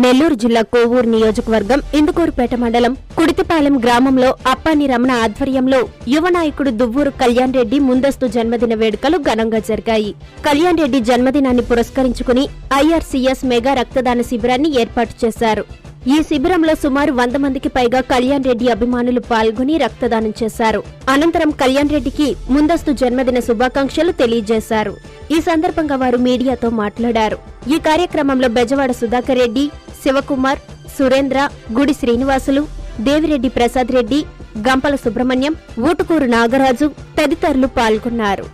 నెల్లూరు జిల్లా కోవూరు నియోజకవర్గం ఇందుకూరుపేట మండలం కుడితిపాలెం గ్రామంలో అప్పాని రమణ ఆధ్వర్యంలో యువ నాయకుడు దువ్వూరు కళ్యాణ్ రెడ్డి ముందస్తు జన్మదిన వేడుకలు ఘనంగా జరిగాయి. కళ్యాణ్ రెడ్డి జన్మదినాన్ని పురస్కరించుకుని ఐఆర్సీఎస్ మెగా రక్తదాన శిబిరాన్ని ఏర్పాటు చేశారు. ఈ శిబిరంలో సుమారు 100 మందికి పైగా కళ్యాణ్ రెడ్డి అభిమానులు పాల్గొని రక్తదానం చేశారు. అనంతరం కళ్యాణ్ రెడ్డికి ముందస్తు జన్మదిన శుభాకాంక్షలు తెలియజేశారు. ఈ సందర్భంగా వారు మీడియాతో మాట్లాడారు. ఈ కార్యక్రమంలో బెజవాడ సుధాకర్ రెడ్డి, శివకుమార్, సురేంద్ర, గుడి శ్రీనివాసులు, దేవిరెడ్డి ప్రసాద్ రెడ్డి, గంపల సుబ్రహ్మణ్యం, ఊటుకూరు నాగరాజు తదితరులు పాల్గొన్నారు.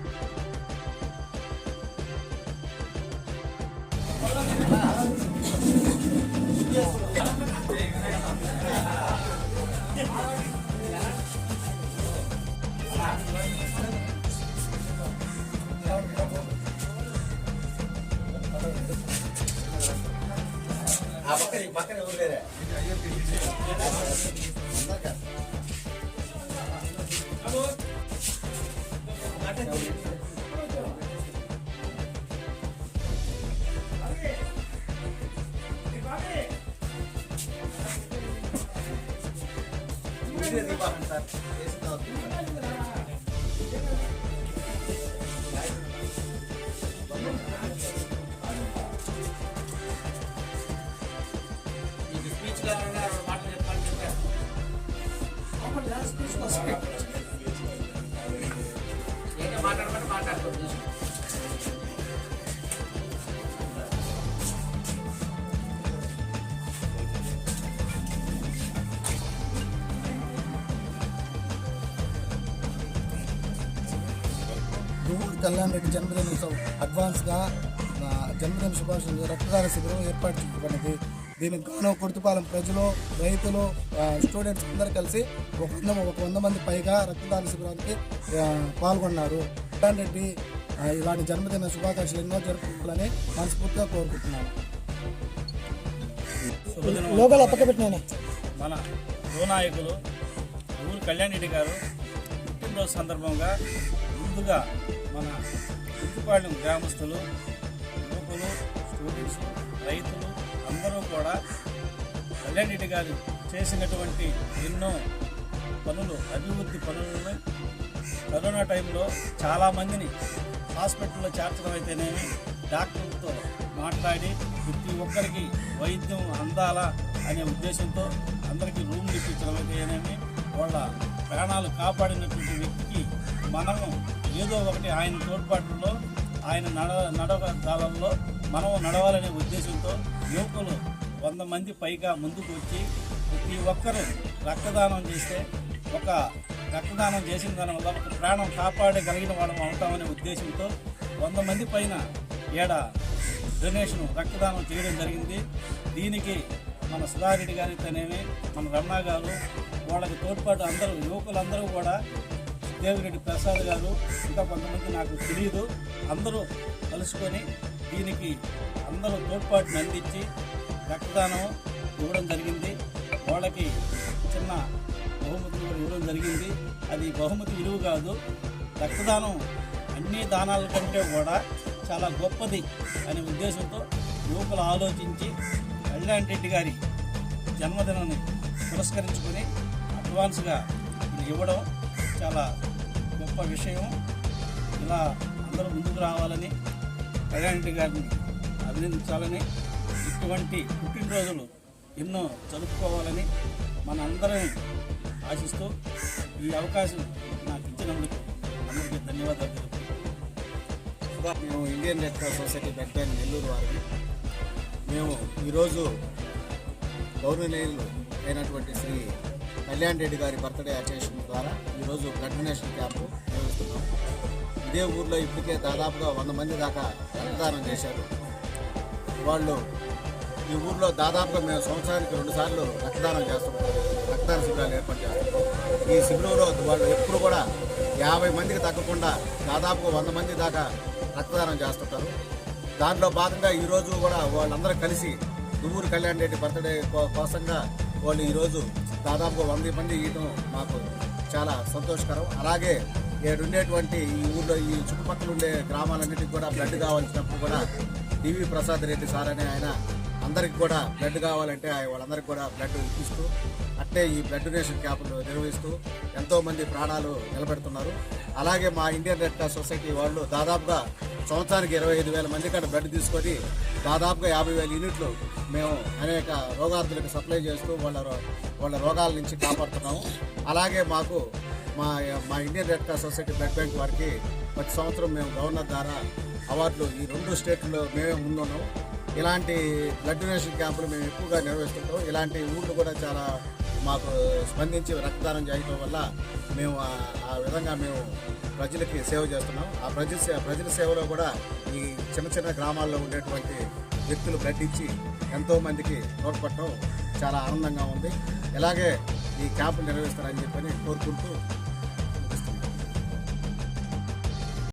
దువ్వూరు కళ్యాణ్ రెడ్డి జన్మదిన అడ్వాన్స్గా జన్మదిన శుభాకాంక్షలు రక్తదాన శిబిరం ఏర్పాటు చేయబడింది. దీనికి గాను కుర్తిపాలెం ప్రజలు, రైతులు, స్టూడెంట్స్ అందరూ కలిసి ఒక 100 మంది పైగా రక్తదాన శిబిరానికి పాల్గొన్నారు. కళ్యాణ్ రెడ్డి ఇలాంటి జన్మదిన శుభాకాంక్షలు ఎన్నో జరుపుకోవాలని మనస్ఫూర్తిగా కోరుకుంటున్నాను. మన యువనాయకులు దువ్వూరు కళ్యాణ్ రెడ్డి గారు పుట్టినరోజు సందర్భంగా ముందుగా మన కుర్తిపాలెం గ్రామస్తులు, యువకులు, స్టూడెంట్స్, రైతులు అందరూ కూడా కళ్యాణ్ రెడ్డి గారు చేసినటువంటి ఎన్నో పనులు, అభివృద్ధి పనులను కరోనా టైంలో చాలామందిని హాస్పిటల్లో చేర్చడం అయితేనేమి, డాక్టర్లతో మాట్లాడి ప్రతి ఒక్కరికి వైద్యం అందాలా అనే ఉద్దేశంతో అందరికీ రూమ్ ఇప్పించడం అయితేనేమి, వాళ్ళ ప్రాణాలు కాపాడినటువంటి వ్యక్తికి మనము ఏదో ఒకటి ఆయన తోడ్పాటులో, ఆయన నడవదాలలో మనం నడవాలనే ఉద్దేశంతో యువకులు 100 మంది పైగా ముందుకు వచ్చి ప్రతి ఒక్కరూ రక్తదానం చేస్తే, ఒక రక్తదానం చేసిన దానివల్ల ఒక ప్రాణం కాపాడగలిగిన వాళ్ళం అవుతామనే ఉద్దేశంతో 100 మంది పైన డొనేషన్ రక్తదానం చేయడం జరిగింది. దీనికి మన సుధారెడ్డి గారితోనేమి, మన రమణ గారు, వాళ్ళకి తోడ్పాటు అందరూ యువకులందరూ కూడా, దేవిరెడ్డి ప్రసాద్ గారు, ఇంకా కొంతమంది నాకు తెలియదు, అందరూ కలుసుకొని దీనికి అందరూ తోడ్పాటును అందించి రక్తదానం ఇవ్వడం జరిగింది. వాళ్ళకి చిన్న బహుమతులు కూడా ఇవ్వడం జరిగింది. అది బహుమతి విలువ కాదు, రక్తదానం అన్ని దానాల కంటే కూడా చాలా గొప్పది అనే ఉద్దేశంతో యువకులు ఆలోచించి కళ్యాణ్ రెడ్డి గారి జన్మదినాన్ని పురస్కరించుకొని అడ్వాన్స్గా ఇవ్వడం చాలా గొప్ప విషయం. ఇలా అందరూ ముందుకు రావాలని, కళ్యాణ్ రెడ్డి గారిని అభినందించాలని, ఇటువంటి పుట్టినరోజులు ఎన్నో జరుపుకోవాలని మన అందరం ఆశిస్తూ ఈ అవకాశం నాకు ఇచ్చినందుకు అందరికీ ధన్యవాదాలు తెలుపుతున్నాను. మేము Indian red cross society bed Nellore వారిని మేము ఈరోజు గౌరవనీయులు అయినటువంటి శ్రీ కళ్యాణ్ రెడ్డి గారి బర్త్డే అకేషన్ ద్వారా ఈరోజు బ్లడ్ డొనేషన్ క్యాంపు నిర్వహిస్తున్నాం. ఇదే ఊర్లో ఇప్పటికే దాదాపుగా 100 మంది దాకా రక్తదానం చేశారు. వాళ్ళు ఈ ఊర్లో దాదాపుగా మేము సంవత్సరానికి 2 సార్లు రక్తదానం చేస్తుంటాం, రక్తదాన శిబిరాలు ఏర్పాటు చేస్తాం. ఈ శిబిరంలో వాళ్ళు ఎప్పుడు కూడా 50 మందికి తగ్గకుండా దాదాపుగా 100 మంది దాకా రక్తదానం చేస్తుంటారు. దాంట్లో భాగంగా ఈరోజు కూడా వాళ్ళందరూ కలిసి దువ్వూరు కళ్యాణ్ రెడ్డి బర్త్డే కోసంగా వాళ్ళు ఈరోజు దాదాపుగా 100 మంది ఇవ్వడం మాకు చాలా సంతోషకరం. అలాగే ఉండేటువంటి ఈ ఊళ్ళో ఈ చుట్టుపక్కల ఉండే గ్రామాలన్నిటికీ కూడా బ్లడ్ కావాల్సినప్పుడు కూడా డివి ప్రసాద్ రెడ్డి సార్ అనే ఆయన అందరికి కూడా బ్లడ్ కావాలంటే వాళ్ళందరికీ కూడా బ్లడ్ ఇప్పిస్తూ అట్టే ఈ బ్లడ్ డొనేషన్ క్యాంపులు నిర్వహిస్తూ ఎంతోమంది ప్రాణాలు నిలబెడుతున్నారు. అలాగే మా ఇండియన్ రెడ్ క్రాస్ సొసైటీ వాళ్ళు దాదాపుగా సంవత్సరానికి 25,000 మంది కంటే బ్లడ్ తీసుకొని దాదాపుగా 50,000 యూనిట్లు మేము అనేక రోగార్థులకు సప్లై చేస్తూ వాళ్ళ రోగాల నుంచి కాపాడుతున్నాము. అలాగే మాకు మా Indian red cross society blood bank వారికి ప్రతి సంవత్సరం మేము గవర్నర్ ద్వారా అవార్డులు ఈ 2 స్టేట్లలో మేమే ముందున్నాం. ఇలాంటి బ్లడ్ డొనేషన్ క్యాంపులు మేము ఎక్కువగా నిర్వహిస్తుంటాం. ఇలాంటి ఊళ్ళు కూడా చాలా మాకు స్పందించి రక్తదానం చేయడం వల్ల మేము ఆ విధంగా మేము ప్రజలకి సేవ చేస్తున్నాం. ఆ ప్రజల సేవలో కూడా ఈ చిన్న చిన్న గ్రామాల్లో ఉండేటువంటి వ్యక్తులు బ్లడ్ ఇచ్చి ఎంతోమందికి తోడ్పడటం చాలా ఆనందంగా ఉంది. ఇలాగే ఈ క్యాంపులు నిర్వహిస్తారని చెప్పని కోరుకుంటూ